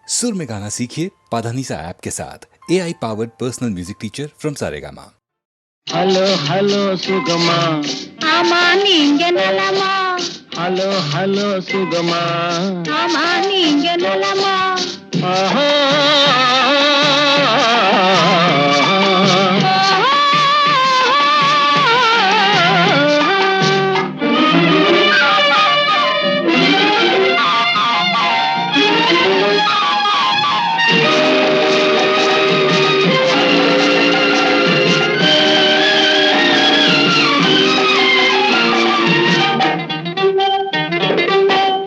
सुर में गाना सीखिए पाधानीसा ऐप के साथ AI powered personal music teacher from Saregama. Hello hello सुगमा आमा नींगे नलमा हेलो हेलो सुगमा आमा नींगे नलमा आहा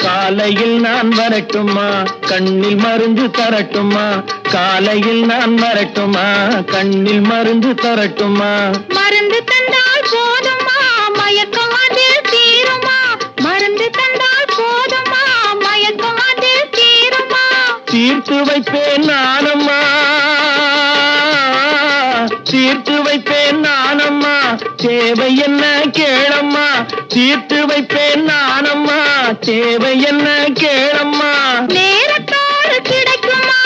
காலையில் நான் வரட்டுமா கண்ணில் மருந்து தரட்டுமா காலையில் நான் வரட்டுமா கண்ணில் மருந்து தரட்டுமா மருந்து தந்தால் போதுமா மயக்கம் அதில் தீருமா மருந்து தந்தால் போதுமா மயக்கம் அதில் தீருமா தீர்த்து வைப்பேன் நானம்மா தீர்த்து வைப்பேன் நானம்மா தேவை என்ன கேளம்மா தீர்த்து வைப்பேன் நானம்மா தேவை என்ன கேளம்மா நேரத்தோடு கிடைக்குமா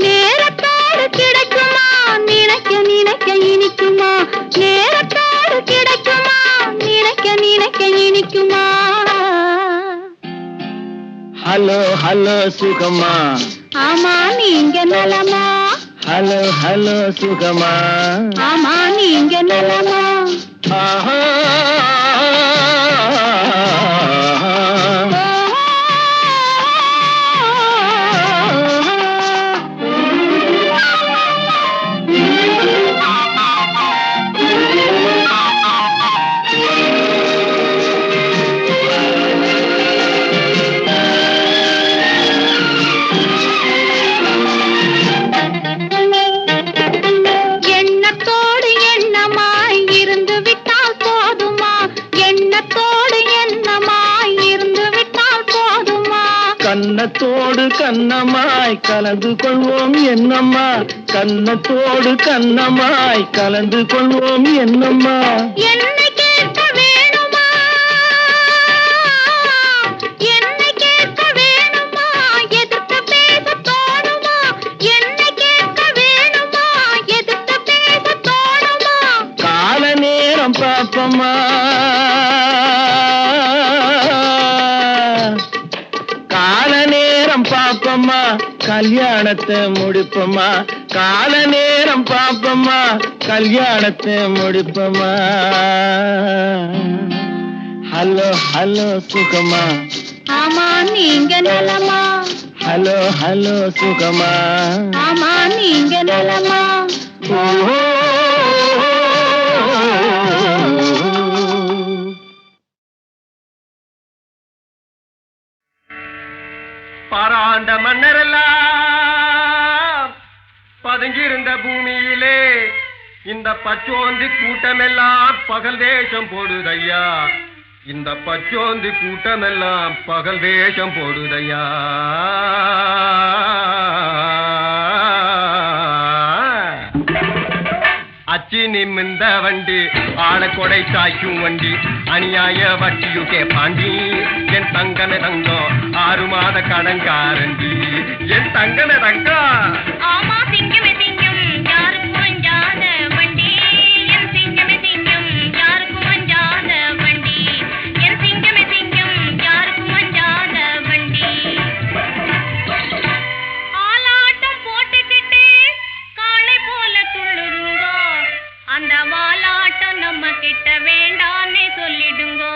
நேரத்தோடு கிடைக்குமா நினைக்க நினைக்க இனிக்குமா நேரத்தோடு கிடைக்குமா நினைக்க நினைக்க இனிக்குமா ஹலோ ஹலோ சுகமா ஆமா நீங்க நலமா ஹலோ ஹலோ சுகமா ஆமா நீங்க நலமா ஆஹா எண்ணத்தோடு எண்ணமாய் இருந்து விட்டால் போதுமா எண்ணத்தோடு எண்ணமாய் இருந்து விட்டால் போதுமா கன்னத்தோடு கன்னமாய் கலந்து கொள்வோம் என்னம்மா கன்னத்தோடு கன்னமாய் கலந்து கொள்வோம் என்னம்மா என்னை கேட்க வேணுமா என்னை கேட்க வேணுமா எதிர்த்து பேச தோணுமா என்னை கேட்க வேணுமா எதிர்த்து பேச தோணுமா கால நேரம் பாப்பம்மா கால நேரம் பாப்பம்மா கல்யாணத்தை முடிப்பம்மா கால நேரம் பாப்பம்மா கல்யாணத்தை முடிப்பம்மா ஹலோ ஹலோ சுகமா ஆமா நீங்க நலமா ஹலோ ஹலோ சுகமா ஆமா நீங்க நலமா ஓஹோ பாராண்ட மன்னரெல்லாம் பதுங்கியிருந்த பூமியிலே இந்த பச்சோந்தி கூட்டமெல்லாம் பகல் வேஷம் போடுதையா இந்த பச்சோந்தி கூட்டமெல்லாம் பகல் வேஷம் போடுதையா அச்சி நிமிந்த வண்டி ஆள கொடை சாய்க்கும் வண்டி அநியாய வட்டியுக்கே பாண்டி என் தங்கன தங்கம் 6 மாத கடன்காரண்டி என் தங்கன தங்கம் ஆமா சிங்கமே சிங்கம் யாருக்கும் அஞ்சாத வண்டி என் சிங்கமே சிங்கம் யாருக்கும் அஞ்சாத வண்டி என் சிங்கமே சிங்கம் யாருக்கும் அஞ்சாத வண்டி ஆலாட்டம் போட்டுக்கிட்டு காளை போல துள்ளுருங்கோ அந்த வாலாட்டம் நம்ம கிட்ட வேண்டான்னு சொல்லிடுங்கோ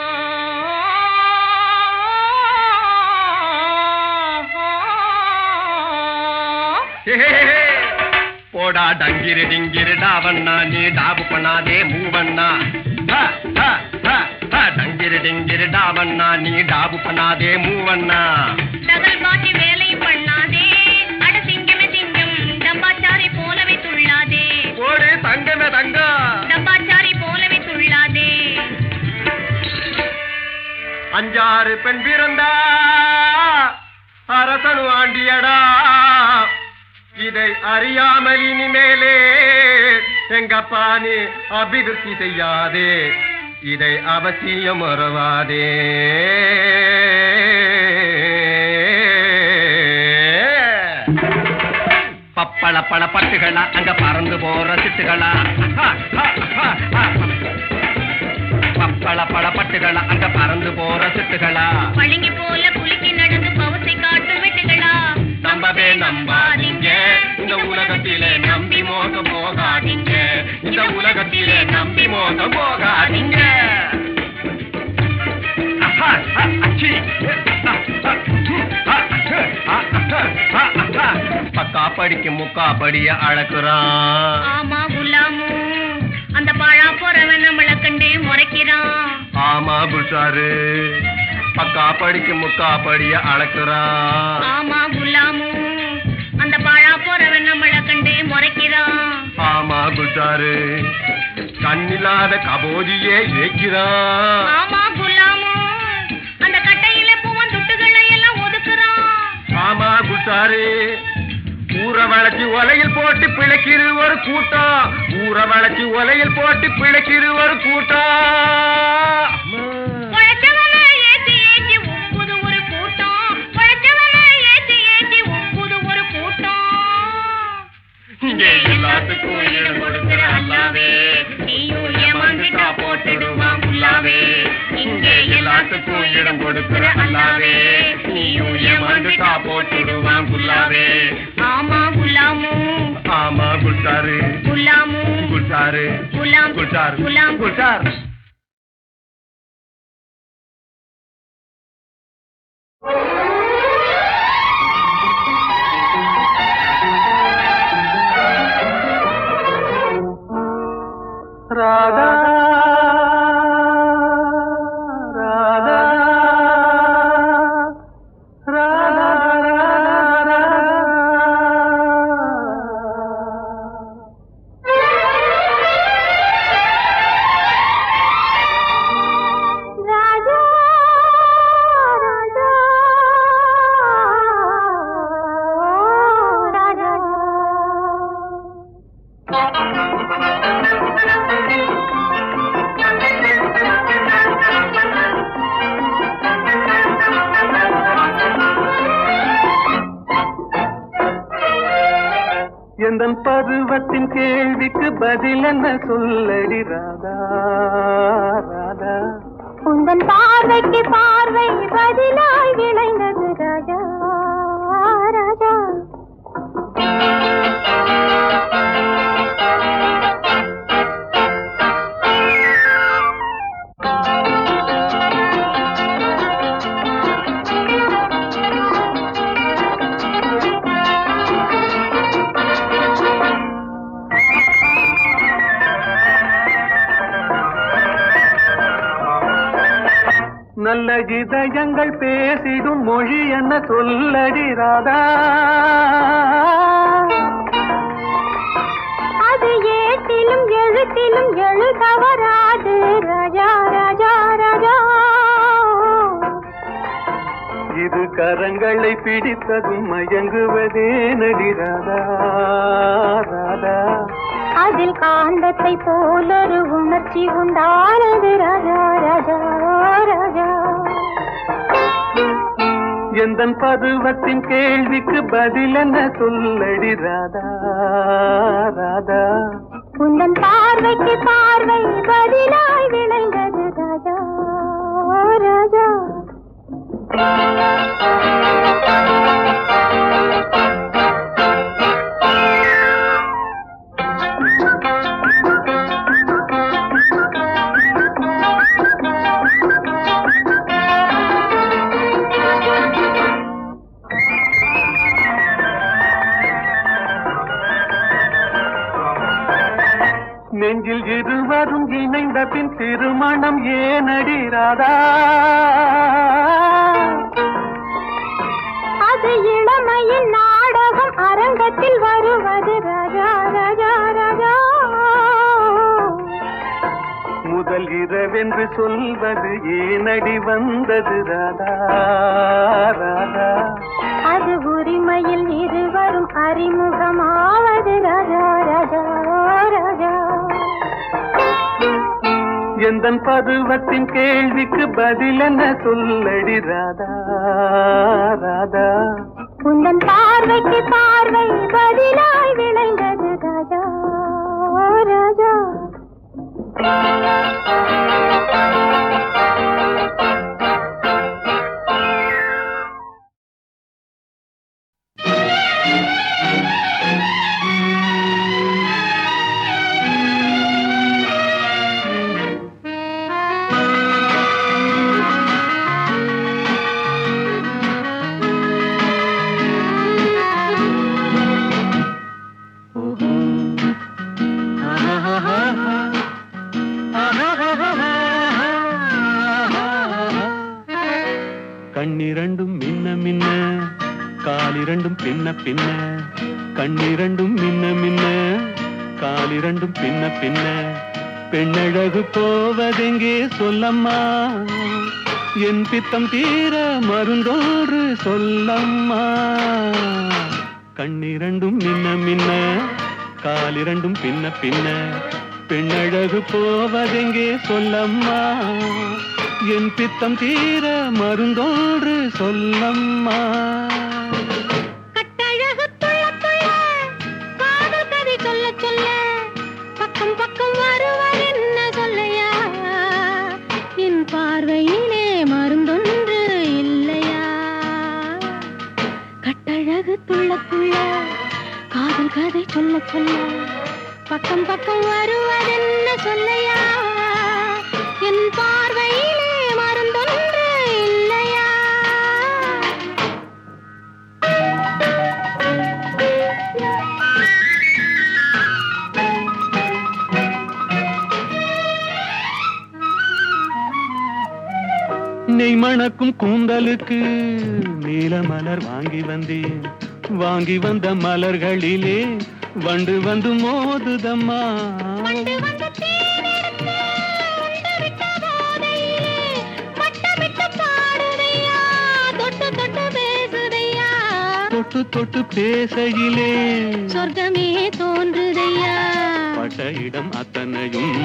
போடா டங்கிரு டிங்கிரு டாவண்ணா நீ டாபு பண்ணாதே மூவண்ணா டங்கிரு டிங்கிரு டாவண்ணா நீ டாபு பண்ணாதே மூவண்ணா டகல் பாட்டி வேலை பண்ணாதே அட சிங்கமே சிங்கம் டப்பாச்சாரி போலவே துள்ளாதே போடு தங்கமே தங்கம் டப்பாச்சாரி போலவே துள்ளாதே 5 பெண் பிறந்தா அரசனு ஆண்டியடா இதை அறியாமல் இனிமேலே எங்கப்பா நீ அபிவிருத்தி செய்யாதே இதை அவசியம் மறவாதே பப்பள பழ பட்டுகளா அங்க பறந்து போற சிட்டுகளா பப்பள பழ பட்டுகளா அங்க பறந்து போற சிட்டுகளா பழங்கி போல குலுக்கி நடந்து பவத்தை காட்டும் வெட்டுகளா நம்பவே நம்பாதீங்க இந்த உலகத்திலே நம்பி மோசம் போகாதீங்க இந்த உலகத்திலே நம்பி மோசம் போகாதீங்க பக்கா படிக்கு முக்கா படிய அழக்குறான் ஆமா குலாமு அந்த பாழா போறவன் நம்மள கண்டே முறைக்கிறான் ஆமா குஷாரு பக்கா படிக்கு முக்கா படிய அழக்குறான் ஆமா குலாமு அந்த பாழா போறவன் நம்மள கண்டே முறைக்கிறான் ஆமா குஷாரு கண்ணில்லாத கபோதியே ஏக்கிறான் ஆமா குலாமு அந்த கட்டையில பூவன் துட்டுகளை எல்லாம் ஒதுக்குறான் ஆமா குஷாரு ஊற வளைச்சி ஒலையில் போட்டு பிழைக்கிற ஒரு கூட்டம் ஊற வளைச்சி ஒலையில் போட்டு பிழைக்கிற ஒரு கூட்டம் உழைச்சவனை ஏத்தி ஏத்தி ஒப்புது ஒரு கூட்டம் உழைச்சவனை ஏத்தி ஏத்தி ஒப்புது ஒரு கூட்டம் இங்கே எல்லாத்துக்கும் இடம் கொடுக்கிற அல்லாவே நீயும் ஏமாந்துட்டா போட்டுடுவான் புல்லாவே இங்கே எல்லாத்துக்கும் இடம் கொடுக்கிற அல்லாவே நீயும் ஏமாந்துட்டா போட்டுடுவான் புல்லாவே ஆமா குலாமு ஆமா குஷாரு குலாமு குஷாரு குலாம் குஷார் குலாம் குஷார் ராதா ராதா ராதா ராஜா ராஜா எந்தன் பருவத்தின் கேள்விக்கு பதில் என்ன சொல்லடி ராதா ராதா உந்தன் பார்வைக்கு பார்வை பதிலாய் விளைந்தது ராஜா ராஜா நல்ல இதயங்கள் பேசிடும் மொழி என்ன சொல்லடி ராதா அது ஏட்டிலும் எழுத்திலும் எழுதவராது ராஜா ராஜா ராஜா இது கரங்களை பிடித்ததும் மயங்குவதே நடி ராதா ராதா அதில் காந்தத்தை போலொரு உணர்ச்சி உண்டானது ராஜா ராஜா ராஜா எந்தன் பருவத்தின் கேள்விக்கு பதில் என்ன சொல்லடி ராதா ராதா உந்தன் பார்வைக்கு பார்வை பதிலாய் விளைந்தது ராஜா ராஜா நெஞ்சில் இருவரும் இணைந்த பின் திருமணம் ஏனடி ராதா அது இளமையின் நாடகம் அரங்கத்தில் வருவது ராஜா ராஜா ராஜா முதல் இரவென்று சொல்வது ஏனடி வந்தது ராதா ராதா அது உரிமையில் இருவரும் அறிமுகமாவது ராஜா ராஜா ராஜா எந்தன் பருவத்தின் கேள்விக்கு பதில் என்ன சொல்லடி ராதா ராதா உந்தன் பார்வைக்கு பார்வை பதிலாய் விளைந்தது ராஜா ராஜா. கண்ணிரண்டும் மின்ன மின்ன காலிரண்டும் பின்ன பின்ன கண்ணிரண்டும் மின்ன மின்ன காலிரண்டும் பின்ன பின்ன பெண்ணழகு போவதெங்கே சொல்லம்மா என் பித்தம் தீர மருந்தோடு சொல்லம்மா கண்ணிரண்டும் மின்ன மின்ன காலிரண்டும் பின்ன பின்ன பெண்ணழகு போவதெங்கே சொல்லம்மா என் பித்தம் தீர மருந்தோடு சொல்லம்மா. கட்டழகு துள்ள துள்ள காதல் கதை சொல்ல சொல்ல பக்கம் பக்கம் வருவர் என்ன சொல்லையா என் பார்வையிலே மருந்தொன்று இல்லையா. கட்டழகு துள்ள துள்ள காதல் கதை சொல்ல சொல்ல பக்கம் பக்கம் வருவர் என்ன சொல்லையா என் பார்வையிலே மருந்தொன்று இல்லையா. நெய் மணக்கும் கூந்தலுக்கு நீல மலர் வாங்கி வந்தேன் வாங்கி வந்த மலர்களிலே வண்டு வந்து மோதுதம்மா தொட்டு தொட்டு பேசையிலே சொர்க்கமே தோன்றுதையா பட்ட இடம் அத்தனையும்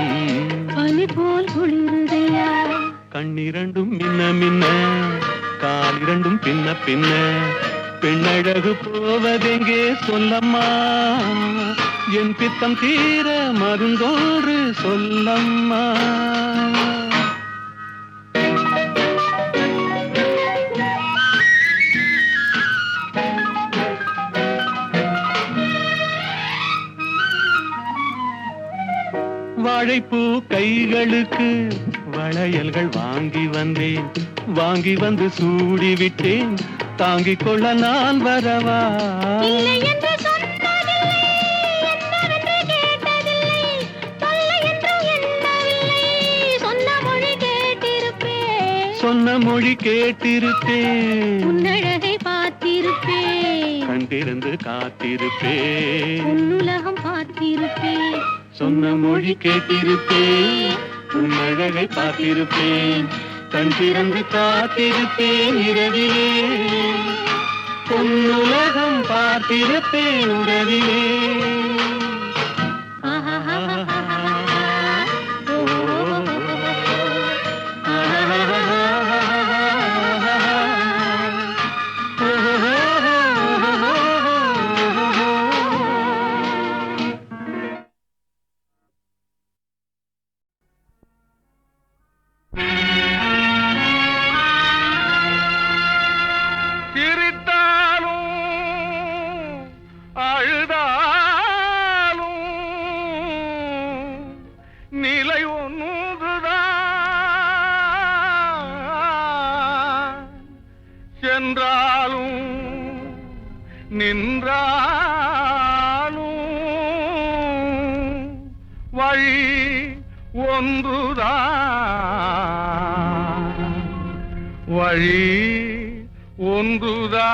பனி போல் குளிருதையா. கண்ணிரண்டும் மின்ன மின்ன காலிரண்டும் பின்ன பின்ன பெண்ணழகு போவதெங்கே சொல்லம்மா என் பித்தம் தீர மருந்தோடு சொல்லம்மா. வாழைப்பூ கைகளுக்கு வளையல்கள் வாங்கி வந்தேன் வாங்கி வந்து சூடி விட்டேன் தாங்கிக் கொள்ள நான் வரவா. இல்லை என்று சொன்னதில்லை, என்னவென்று கேட்டதில்லை, தொல்லை என்றும் எண்ணவில்லை, சொன்ன மொழி கேட்டிருப்பேன் சொன்ன மொழி கேட்டிருப்பேன் உன்னழகை பார்த்திருப்பேன் கண் திறந்து காத்திருப்பேன் உன்னுலகம் பார்த்திருப்பேன் சொன்ன மொழி கேட்டிருப்பேன் உன்னழகை பார்த்திருப்பேன் கண் திறந்து காத்திருப்பேன் இரவிலே பொன்னுலகம் பார்த்திருப்பேன் உறவிலே. வழி ஒன்றுதான் வழி ஒன்றுதான்.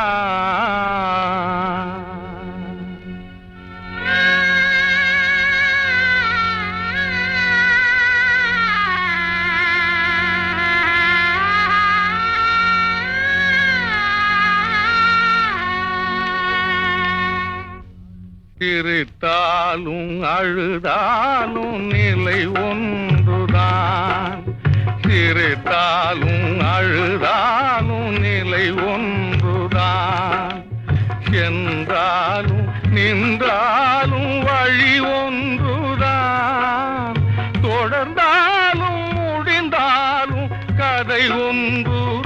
சிரித்தாலும் அழுதாலும் நிலை ஒன்றுதான் சிரித்தாலும் அழுதாலும் நிலை ஒன்றுதான் என்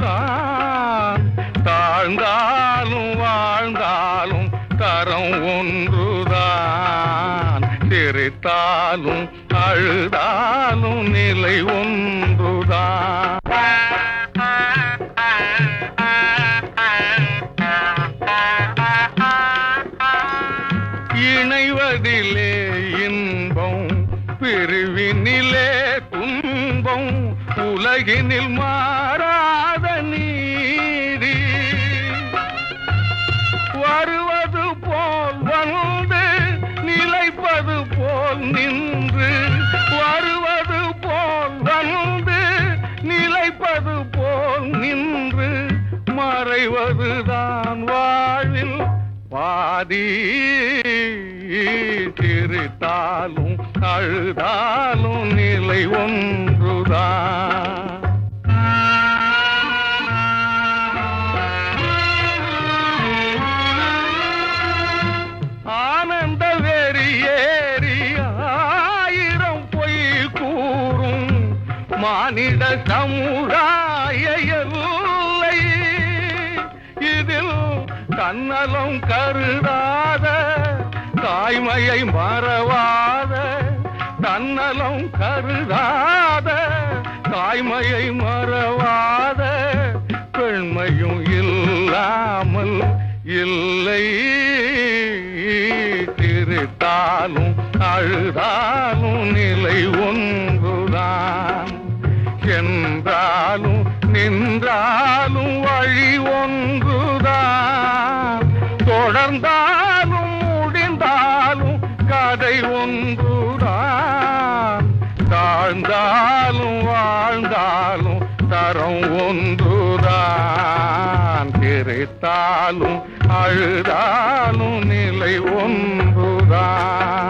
ஒன்றுதான், தாழ்ந்தாலும் வாழ்ந்தாலும் தரம் ஒன்றுதான், சிரித்தாலும் அழுதாலும் நிலை ஒன்றுதான். இணைவதிலே இன்பம், பிரிவினிலே துன்பம், உலகினில் மாறாத நீதி. வருவது போல் வந்து நிலைப்பது போல் நின்று, வருவது போல் வந்து நிலைப்பது போல் நின்று, மறைவதுதான் வாழ்வில் பாதி. சிரித்தாலும் அழுதாலும் நிலை ஒன்றுதான். ஆனந்த வெறியேறி ஆயிரம் பொய் கூறும் மானிட சமுதாய எல்லை. இதில் தன்னலம் கருதாத, தாய்மையை மறவாத, தன்னலம் கருதாத, தாய்மையை மறவாத பெண்மையும் இல்லாமல் இல்லை. சிரித்தாலும் அழுதாலும் நிலை ஒன்றுதான், என்றாலும் நின்றாலும் வழி ஒன்றுதான், தொடர்ந்தாலும் முடிந்தாலும் கதை ஒன்றுதான், தாழ்ந்தாலும் வாழ்ந்தாலும் தரம் ஒன்றுதான், சிரித்தாலும் அழுதாலும் நிலை ஒன்றுதான்.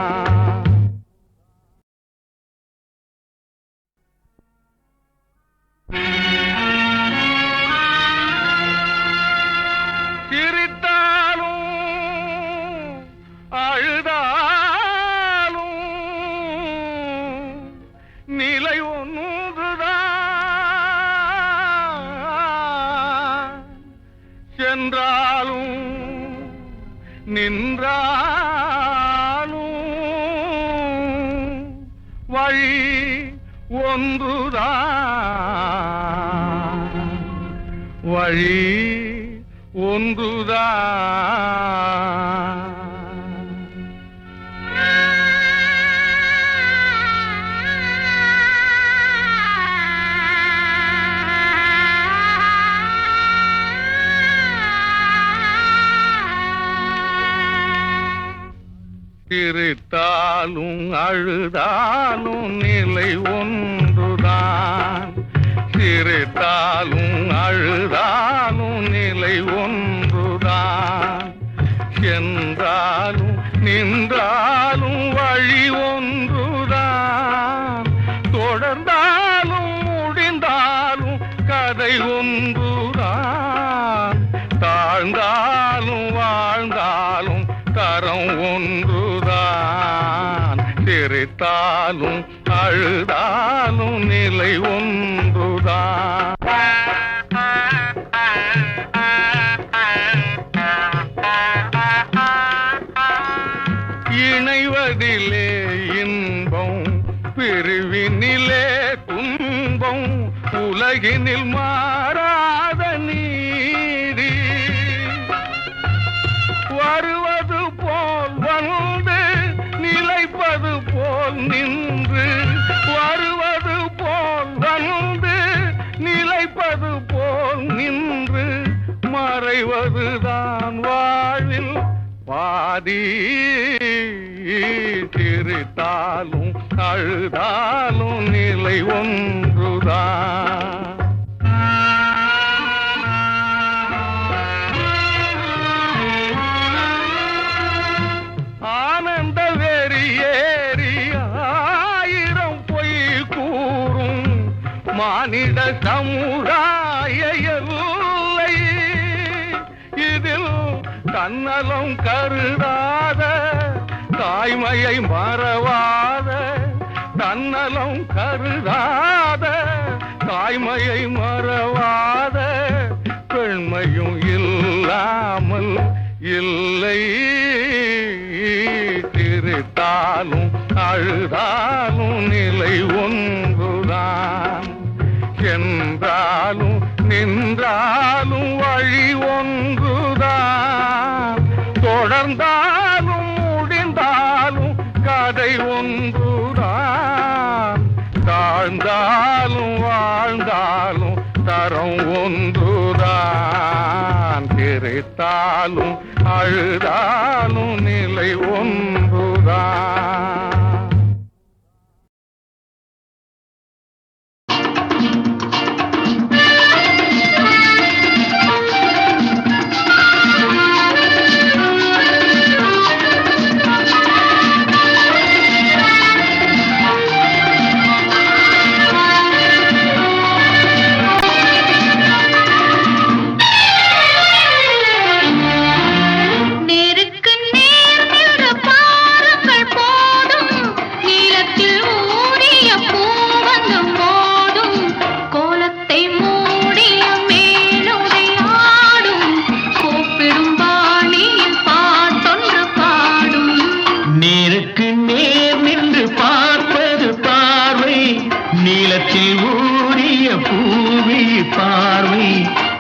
சிரித்தாலும் அழுதாலும் நிலை ஒன்றுதான், சென்றாலும் நின்றாலும் வழி ஒன்றுதான், வழி ஒன்றுதான். சிரித்தாலும் அழுதாலும் நிலை ஒன்றுதான், சிரித்தாலும் அழுதாலும் நிலை ஒன்றுதான், சென்றாலும் நின்றாலும் வழி ஒன்றுதான், தொடர்ந்தாலும் முடிந்தாலும் கதை ஒன்றுதான், தாழ்ந்தாலும் வாழ்ந்தாலும் தரம் ஒன்றுதான், சிரித்தாலும் அழுதாலும் நிலை ஒன்றுதான். இணைவதிலே இன்பம், பிரிவினிலே துன்பம், உலகினில் மாறாத நீதி. வருவது போல் வந்து நிலைப்பது போல் நின்று, வருவது போல் வந்து நிலைப்பது போல் நின்று, மறைவதுதான் வாழ்வில் பாதி. சிரித்தாலும் அழுதாலும் நிலை ஒன்றுதான். ஆனந்த வெறியேறி ஆயிரம் பொய் கூறும் மானிட சமுதாய எல்லை. இதில் தன்னலம் கருதாத, தாய்மையை மறவாத, தன்னலம் கருதாத, தாய்மையை மறவாத பெண்மையும் இல்லாமல் இல்லை. சிரித்தாலும் அழுதாலும் நிலை ஒன்றுதான், என்றாலும் நின்றாலும் வழி ஒன்றுதான், தொடர்ந்தாலும் முடிந்தாலும் கதை ஒன்றுதான், தாழ்ந்தாலும் வாழ்ந்தாலும் தரம் ஒன்றுதான், சிரித்தாலும் அழுதாலும் நிலை ஒன்றுதான்.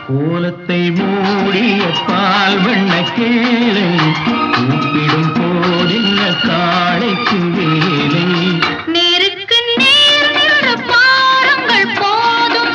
கோலத்தை மூடிய பால் வண்ண கேளை கூப்பிடும் போதில்ல காளைக்கு வேலை. நேருக்கு நேர் பாருங்கள் போதும்.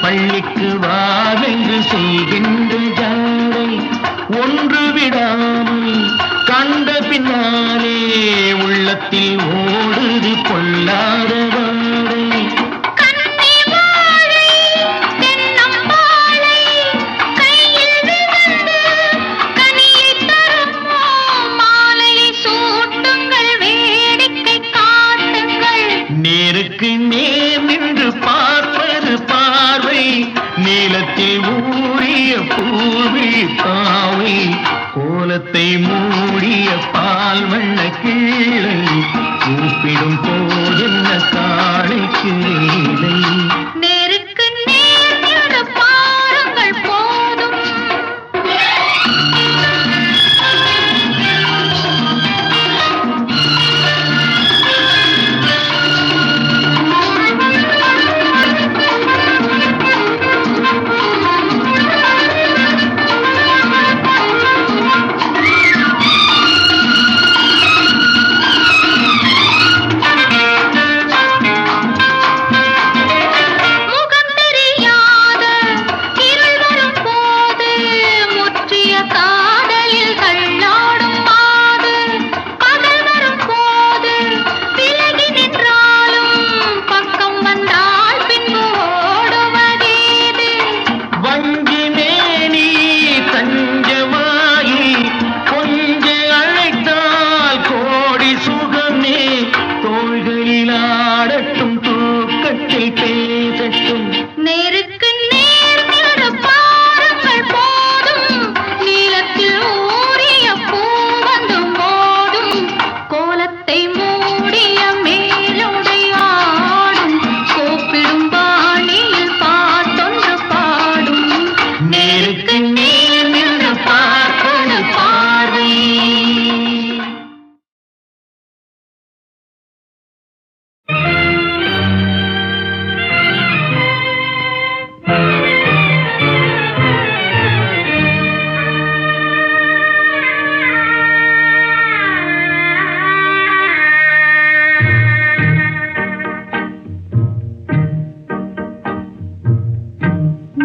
பள்ளிக்கு வாவென்று செய்கின்ற ஜாடை ஒன்று விடாமல் கண்ட பின்னாலே உள்ளத்தில் ஓடுது கொள்ளாத வாடை. நேருக்கு நேர் நின்று பார்ப்பது பார்வை, நீளத்தில் ஊறிய பூவி பாவை, கோலத்தை மூடிய பால் வண்ண கீழை கூப்பிடும் போதென்ன காளைக்கு வேலை. நேருக்கு நேர் பாருங்கள் போதும்.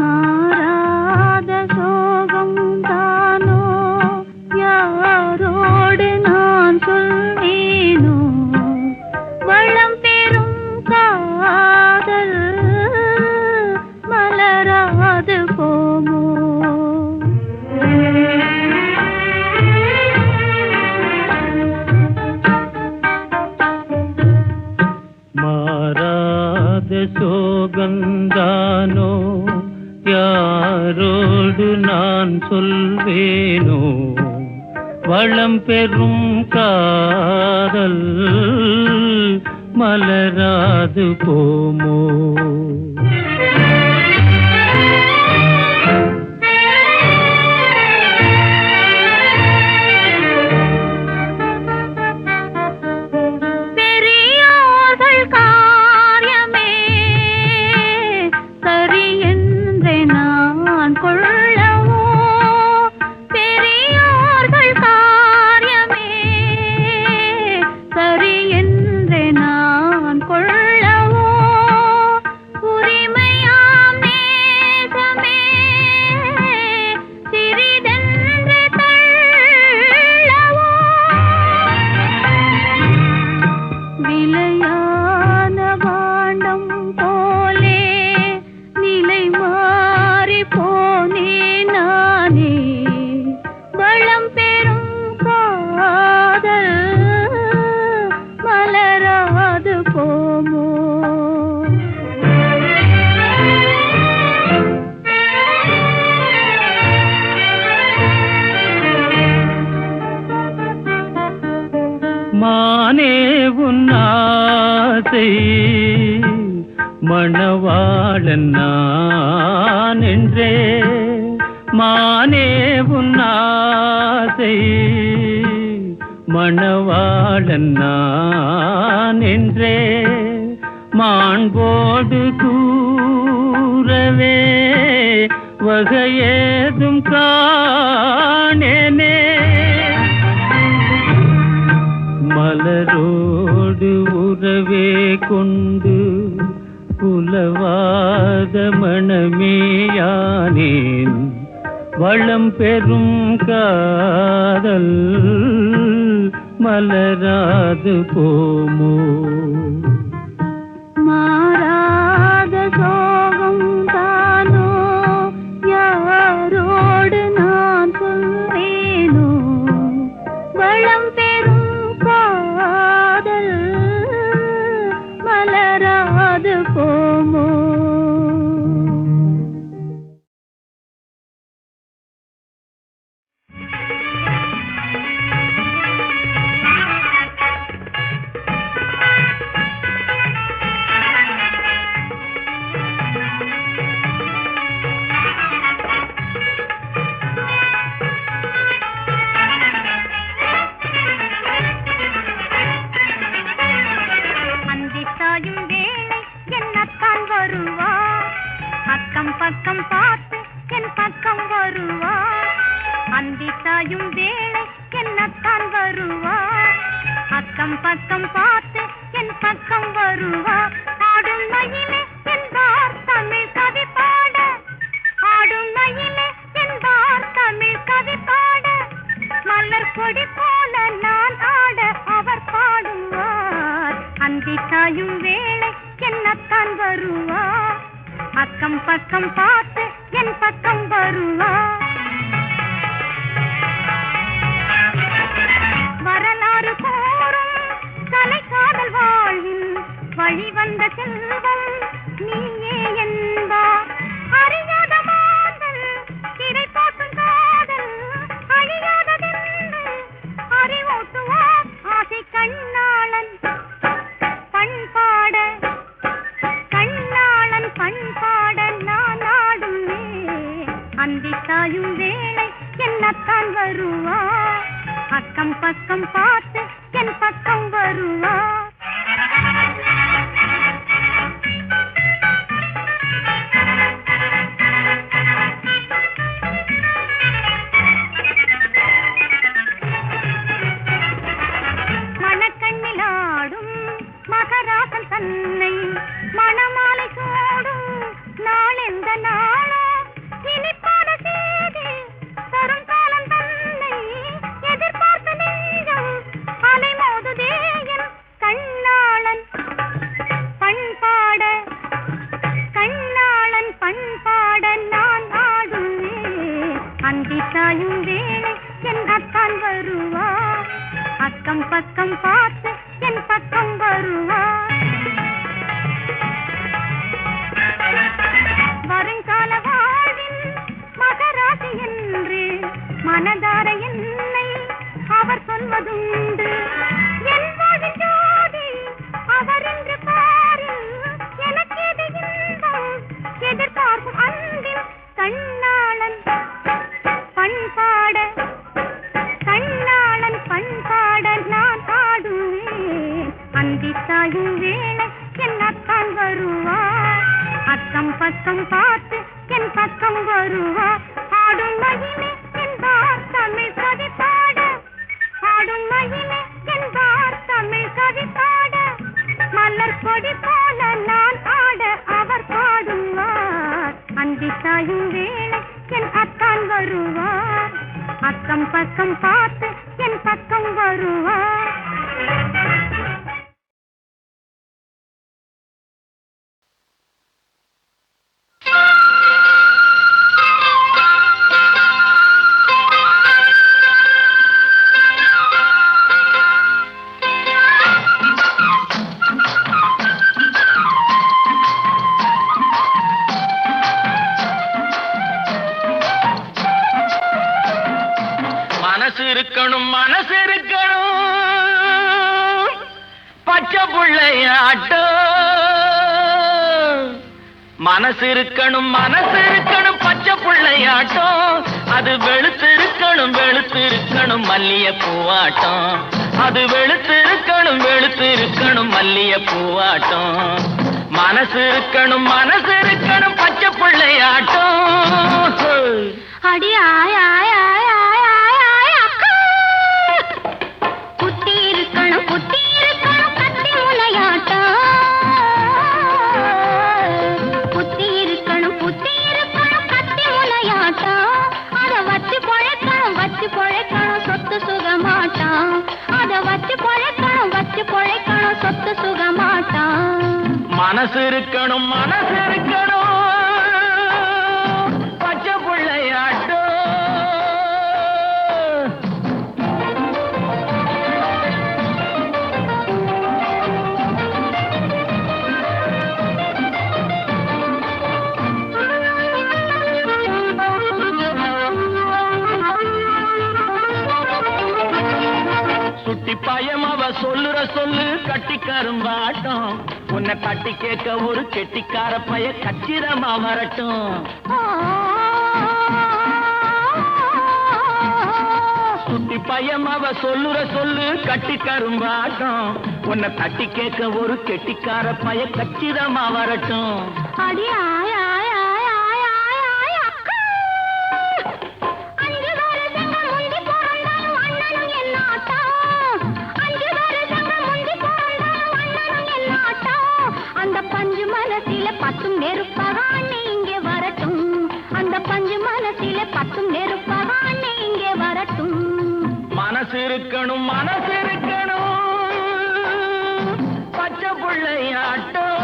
மாறாத சோ மலரோடு நான் சொல்வேனோ வளம் பெறும் காதல் மலராது போமோ? மானே உன்னாசை மணவாளன் நான் என்றே, மானே உன்னாசை மணவாளன் நான் என்றே மாண்போடு கூறவே வகையேதும் காணேனே. மலரோடு உறவே கொண்டு புலவாத மணமேயானேன் வளம் பெறும் காதல் மலராது போமோ? மாறாத சோகம் தானோ யாரோடு நான் சொல்வேனோ வளம் பெறும் காதல் மலராது போமோ? பக்கம் பார்த்து என் பக்கம் வருவா, அந்தி சாயும் வேளை என்னத்தான் வருவா. அக்கம் பக்கம் பார்த்து என் பக்கம் வருவா. ஆடும் மயிலே என்பார் தமிழ் கவி பாட, ஆடும் மயிலே என்பார் தமிழ் கவி பாட, மலர் கொடி போல நான் ஆட அவர் பாடுவார். அந்தி சாயும் வேளை என்னத்தான் வருவா. அக்கம் பக்கம் பார்த்து என் பக்கம் வருவா. வரலாறு கூறும் கலை காதல் வாழ்வில் வழி வந்த செல்வம் நீயே என்பார். அறியாத மாதல் திரை போட்டும் காதல் அழியாததென்று அறிவூட்டுவார் ஆசை கண்ணாளன் பண்பாட, கண்ணாளன் பண்பாட நான் ஆடுவே. அந்தி சாயும் வேளை என்னத்தான் வருவா. அக்கம் பக்கம் பார்த்து என் பக்கம் வருவா. மணக்கண்ணிலாடும் மகராசன் தன்னை மணமாலை சூடும் நாள் எந்த நாளோ இனிப்பான செய்தி தரும் காலம் தன்னை எதிர்பார்த்த நெஞ்சம் அலைமோதுதே என் கண்ணாளன் பண்பாட, கண்ணாளன் பண்பாட நான் ஆடுவே. அந்தி சாயும் வேளை என்னத்தான் வருவா. அக்கம் பக்கம் பார்த்து என் பக்கம் வருவா. வருங்கால வாழ்வின் மக மனதார என்னை அவர் சொல்வதுண்டு. என் வாழ்வின் ஜோதி அவர் என்று பாரில் எனக்கேது இன்பம் எதிர்பார்க்கும் அன்பில் கண்ணாளன் பண்பாட கண்ணாளன் பண்பாட நான் பாடுவேன். அந்தி சாயும் வேளை என் அத்தான் வருவார். அக்கம் பக்கம் பார்த்து என் பக்கம் வருவார். ஆடும் மகிமை என்பார் தமிழ் கவி பாட. ஆடும் மகிமை என்பார் தமிழ் கவி பாட. மலர் கொடி போல நான் ஆட அவர் பாடுவார். அந்தி சாயும் வேளை என் அத்தான் வருவார். அக்கம் பக்கம் பார்த்து என் பக்கம் வருவார். மனசு இருக்கணும் பச்சை புள்ளையாட்டம். மனசு இருக்கணும் பச்சை புள்ளையாட்டம். அது வெளுத்திருக்கணும் மல்லிய பூவாட்டம். அது வெளுத்திருக்கணும் மல்லிய பூவாட்டம். மனசு இருக்கணும் பச்சை புள்ளையாட்டம். அடி ஆய் ஆய் ஆய் ஆய் ஆய் ஆய் அக்கா. குத்தி இருக்கணும் கத்தி முனையாட்டம். குத்தி இருக்கணும் கத்தி முனையாட்டம். அத வச்சு பொழைக்கணும் சொத்து சுகமாட்டம். அத வச்சு பொழைக்கணும் சொத்து சுகமாட்டம். மனசு இருக்கணும் பச்சை புள்ளையாட்டம். சுட்டி பயம் அவ சொல்லுற சொல்லு கட்டி கரும்பாட்டம். உன்னை தட்டி கேட்க ஒரு கெட்டிக்கார பைய கச்சிதமா வரட்டும். சுட்டி பயம் அவ சொல்லுற சொல்லு கட்டி கரும்பாட்டம். உன்னை தட்டி கேட்க ஒரு கெட்டிக்கார பைய கச்சிதமா வரட்டும். அடி ஆய் ஆய் ஆய் ஆய் ஆய் ஆய் அக்கா. அஞ்சு வருஷங்க முந்தி பிறந்தாலும் அண்ணனும் என்னாட்டம். அஞ்சு வருஷங்க முந்தி பிறந்தாலும் அண்ணனும் என்னாட்டம். அந்த பஞ்சு மனசில பத்தும் நெருப்பாக அண்ணே இங்கே வரட்டும். அந்த பஞ்சு மனசில பத்தும் நெருப்பாக அண்ணே இங்கே வரட்டும். மனசு இருக்கணும் பச்சை புள்ளையாட்டம்.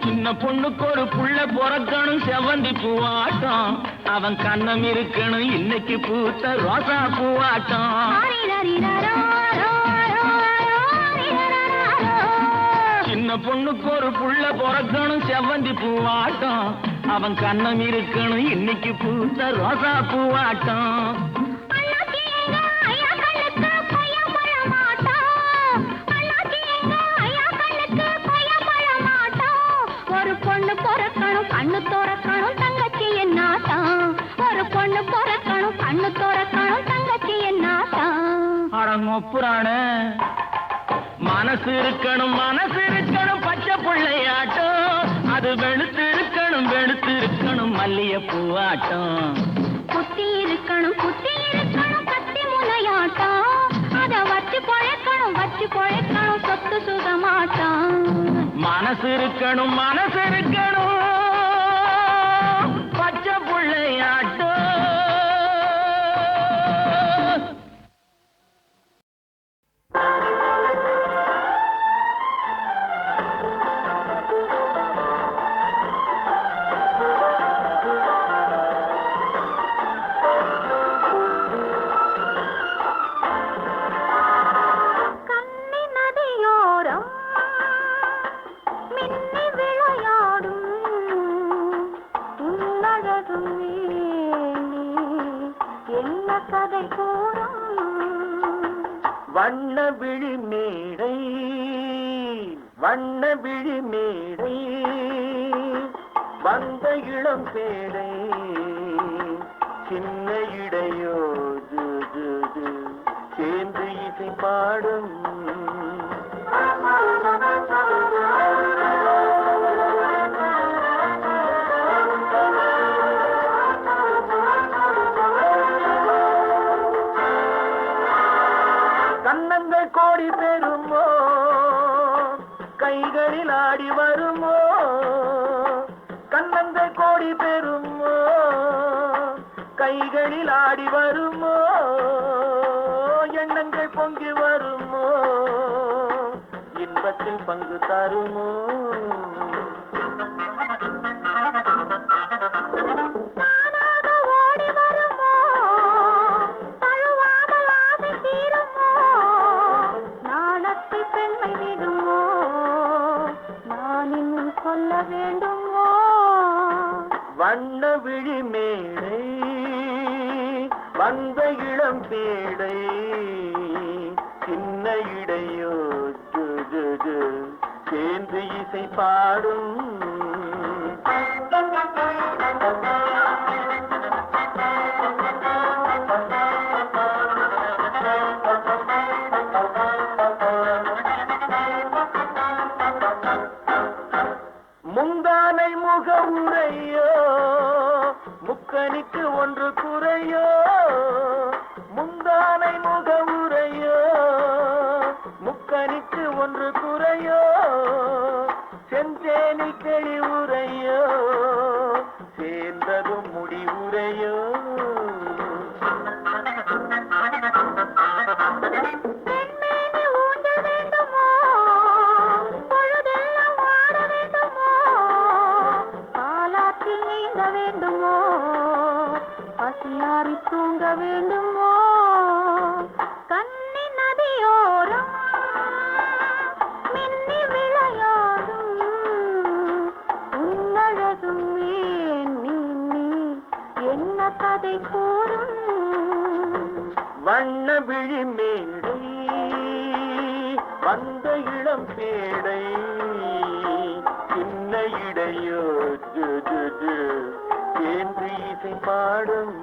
சின்ன பொண்ணுக்கு ஒரு புள்ள பொறக்கணும் செவந்தி பூவாட்டம். அவன் கண்ணம் இருக்கணும் இன்னைக்கு பூத்த ரோசா பூவாட்டம். சின்ன பொண்ணுக்கு ஒரு புள்ள பொறக்கணும் செவந்தி பூவாட்டம். அவன் கண்ணம் இருக்கணும் இன்னைக்கு பூத்த ரோசா பூவாட்டம். ஒரு பொண்ணு பொறக்கணும் கண்ணு தோறக்கணும் தங்கச்சி என்னாட்டம். ஒரு பொண்ணு பொறக்கணும் கண்ணு தோறக்கணும் தங்கச்சி என்னாட்டம். அடங்கொப்புறான மனசு இருக்கணும் பச்சை புள்ளையாட்டம். அது வெளுத்திருக்கணும் மல்லிய பூவாட்டம். குத்தி இருக்கணும் கத்தி முனையாட்டம். அத வச்சு பொழைக்கணும் சொத்து சுகமாட்டம். மனசு இருக்கணும் பச்சை புள்ளையாட்டம். கதை கூறும் வண்ண விழி மேடை வண்ண விழி மேடை வந்த இளம் பேடை சின்ன இடையோ சேர்ந்து இசை பாடும் கண்ணங்கள் கோடி பெறுமோ கைகளில் ஆடி வருமோ கண்ணங்கள் கோடி பெறுமோ கைகளில் ஆடி வருமோ எண்ணங்கள் பொங்கி வருமோ இன்பத்தில் பங்கு தருமோ சொல்ல வேண்டுமோ வண்ண விழி மேடை வந்த இளம் பேடை சின்ன இடையோ சேர்ந்து இசை பாடும் முந்தானை முக உரையோ முக்கனிக்கு ஒன்று குறையோ முந்தானை முக உரையோ முக்கனிக்கு ஒன்று குறையோ செந்தேனி கிளி உரையோ சேர்ந்ததும் முடி உரையோ பசியாரி தூங்க வேண்டுமோ கண்ணி நதியோரம் மின்னி விளையாடும் உன்னழகும் நீ என்ன கதை கூறும் வண்ண விழி மேடை வந்த இளம் பேடை சின்ன இடையோ சேர்ந்து இசை பாடும்